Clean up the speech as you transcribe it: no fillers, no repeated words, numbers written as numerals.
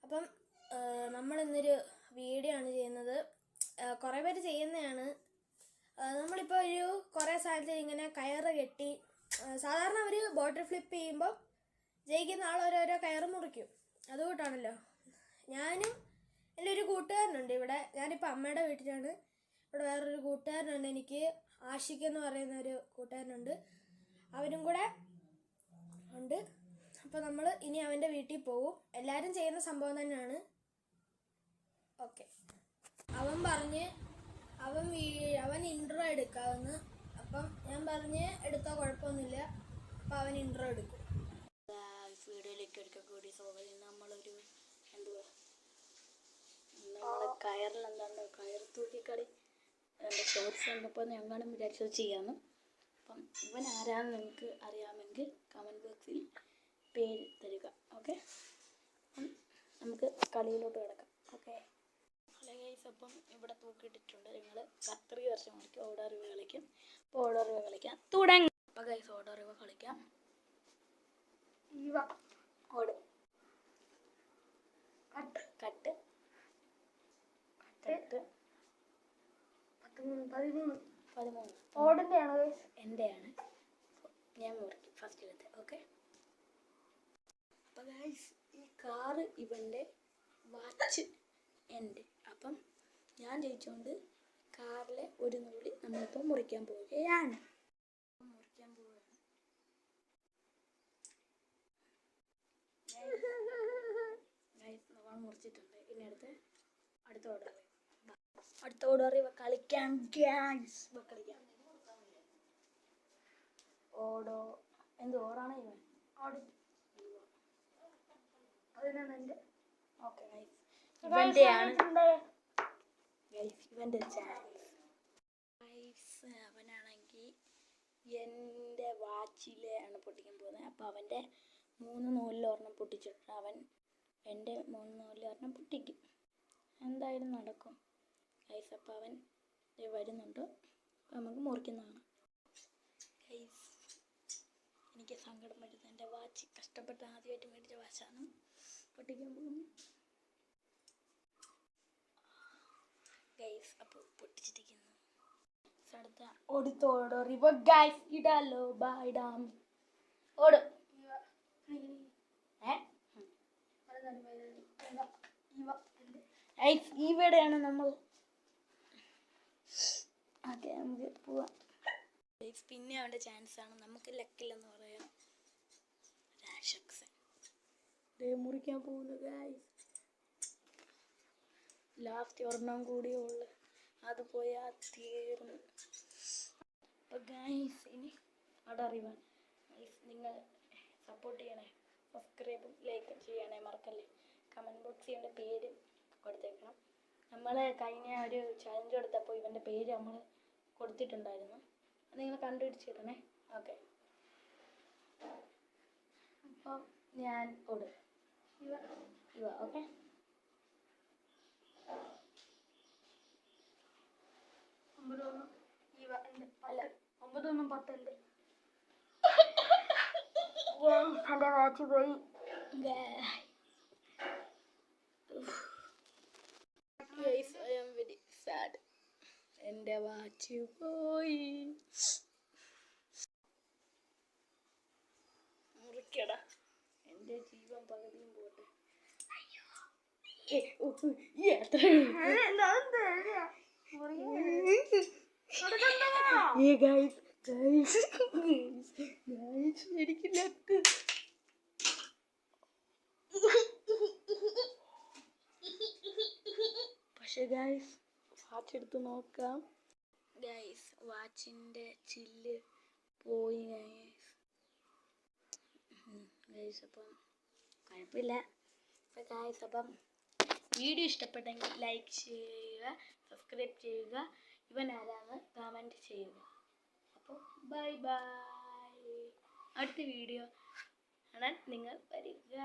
അപ്പം നമ്മളിന്നൊരു വീഡിയോ ആണ് ചെയ്യുന്നത്. കുറേ പേര് ചെയ്യുന്നതാണ്. നമ്മളിപ്പോൾ കുറേ സ്ഥലത്ത് ഇങ്ങനെ കയറ് കെട്ടി, സാധാരണ അവർ ബോട്ടിൽ ഫ്ലിപ്പ് ചെയ്യുമ്പോൾ ജയിക്കുന്ന ആൾ ഓരോരോ കയറ് മുറിക്കും. അതുകൊണ്ടാണല്ലോ. ഞാനും എൻ്റെ ഒരു കൂട്ടുകാരനുണ്ട് ഇവിടെ. ഞാനിപ്പോൾ അമ്മയുടെ വീട്ടിലാണ്. ഇവിടെ വേറൊരു കൂട്ടുകാരനുണ്ട് എനിക്ക്, ആഷിഖ് എന്ന് പറയുന്ന ഒരു കൂട്ടുകാരനുണ്ട്. അവരും കൂടെ ഉണ്ട്. അപ്പോൾ നമ്മൾ ഇനി അവൻ്റെ വീട്ടിൽ പോകും. എല്ലാവരും ചെയ്യുന്ന സംഭവം തന്നെയാണ്. ഓക്കെ. അവൻ പറഞ്ഞ് അവൻ ഇൻട്രോ എടുക്കാമെന്ന്. അപ്പം ഞാൻ പറഞ്ഞ് എടുത്താൽ കുഴപ്പമൊന്നുമില്ല. അപ്പം അവൻ ഇൻട്രോ എടുക്കും. വീഡിയോയിലേക്ക് ഒരിക്കൽ കൂടി സ്വാഗതം. നമ്മളൊരു കയറിലെന്താണ് കയർ തൂക്കിക്കളി ഷോർട്സ് കണ്ടപ്പോൾ ഞങ്ങളും വിചാരിച്ചത് ചെയ്യാമെന്ന്. അപ്പം ഇവൻ ആരാന്ന് നിങ്ങൾക്ക് അറിയാമെങ്കിൽ കമൻറ്റ് ബോക്സിൽ പേര് തരിക. ഓക്കെ, നമുക്ക് കളിയിലോട്ട് കിടക്കാം. ഓക്കെ ഗൈസ്, അപ്പം ഇവിടെ തൂക്കിയിട്ടിട്ടുണ്ട്. നിങ്ങൾ കത്രി വർഷം കളിക്കും, ഓടറിവ് കളിക്കും. അപ്പോൾ ഓടറിവ് കളിക്കാം തുടങ്ങി. അപ്പോൾ ഗൈസ് ഓടറിവ് കളിക്കാം. ഓട് കട്ട് കട്ട് കട്ട് 13 ഓടിൻ്റെയാണ് ഗൈസ്, എൻ്റെയാണ്. ഞാൻ മുറിക്കും ഫസ്റ്റിലത്തെ. ഓക്കെ. അപ്പം ഗൈസ് ഈ കാറ് ഇവൻ്റെ, വാച്ച് എൻ്റെ. അപ്പം ഞാൻ ജയിച്ചുകൊണ്ട് കാറിലെ ഒരു നുള്ളി നമ്മളിപ്പോൾ മുറിക്കാൻ പോവുകയാണ്. മുറിച്ചിട്ടുണ്ട്. ഇനി അടുത്ത ഓർഡർ കളിക്കാം. കളിക്കാം. ഓടോ എന്ത് ഓടാണ് ഇവൻ? അതിനാണ് എൻ്റെ. ഓക്കെ ഗൈസ്, ഇവൻ്റെയാണ് ഇവൻ്റെ ചാൻസ്. അവനാണെങ്കിൽ എൻ്റെ വാച്ചിലാണ് പൊട്ടിക്കാൻ പോകുന്നത്. അപ്പോൾ അവൻ്റെ 3 നൂലിൽ ഒരെണ്ണം പൊട്ടിച്ചിട്ട് അവൻ എൻ്റെ 3 നൂലിൽ ഒരെണ്ണം പൊട്ടിക്കും. എന്തായാലും നടക്കും ഗൈസ്. അപ്പോൾ അവൻ വരുന്നുണ്ട്. അപ്പോൾ നമുക്ക് മുറിക്കുന്നതാണ് ഗൈസ്. എനിക്ക് സങ്കടം വരുന്നത്, എൻ്റെ വാച്ച് കഷ്ടപ്പെട്ട് ആദ്യമായിട്ട് മേടിച്ച വാച്ചാണ്. പൊട്ടിക്കാൻ പോകുന്നു ഗൈസ്. അപ്പോൾ പൊട്ടിച്ചിരിക്കുന്നു. അടുത്ത ഓടിത്തോടോ റിവർ ഗൈസ്. ഇടാലോ ഇടാം. ഓട്. ഇവിടെയാണ് നമ്മൾ. ഓക്കെ, നമുക്ക് പോവാം. പിന്നെ അവൻ്റെ ചാൻസ് ആണ്. നമുക്ക് ലക്കില്ലെന്ന് പറയാം. മുറിക്കാൻ പോകുന്നു ഗൈസ്. ലാസ്റ്റ് ഒരെണ്ണം കൂടിയേ ഉള്ളു. അത് പോയാൽ തീർന്നു. അപ്പോൾ ഗൈസ് ഇനി അവിടെ അറിയാൻ നിങ്ങൾ സപ്പോർട്ട് ചെയ്യണേ. സബ്സ്ക്രൈബും ലൈക്കും ചെയ്യണേ, മറക്കല്ലേ. കമൻറ്റ് ബോക്സിൽ ഇവൻ്റെ പേര് കൊടുത്തേക്കണം. നമ്മൾ കഴിഞ്ഞ ഒരു ചലഞ്ച് കൊടുത്തപ്പോൾ ഇവൻ്റെ പേര് നമ്മൾ കൊടുത്തിട്ടുണ്ടായിരുന്നു. അത് നിങ്ങൾ കണ്ടുപിടിച്ചിടണേ. ഓക്കെ. അപ്പോൾ ഞാൻ ഓടും. ഇവ ഓക്കെ. അല്ല 9 10 എൻ്റെ വാച്ച് പോയി. I am very sad. എൻ്റെ വാച്ച് പോയി. മുറിക്കടാ, എൻ്റെ ജീവൻ പകുതിയും പോട്ടെ. എനിക്ക് ലക്ക്. പക്ഷെ ഗൈസ് വാച്ച് എടുത്ത് നോക്കാം. ഗൈസ് വാച്ചിൻ്റെ ചില്ല് പോയി ഗൈസ്. അപ്പം കുഴപ്പമില്ല. അപ്പം ഗൈസ്, അപ്പം വീഡിയോ ഇഷ്ടപ്പെട്ടെങ്കിൽ ലൈക്ക് ചെയ്യുക, സബ്സ്ക്രൈബ് ചെയ്യുക. ഇവൻ ആരാന്ന് കമൻറ്റ് ചെയ്യുക. അപ്പോൾ ബൈ ബൈ. അടുത്ത വീഡിയോ കാണാൻ നിങ്ങൾ വരിക.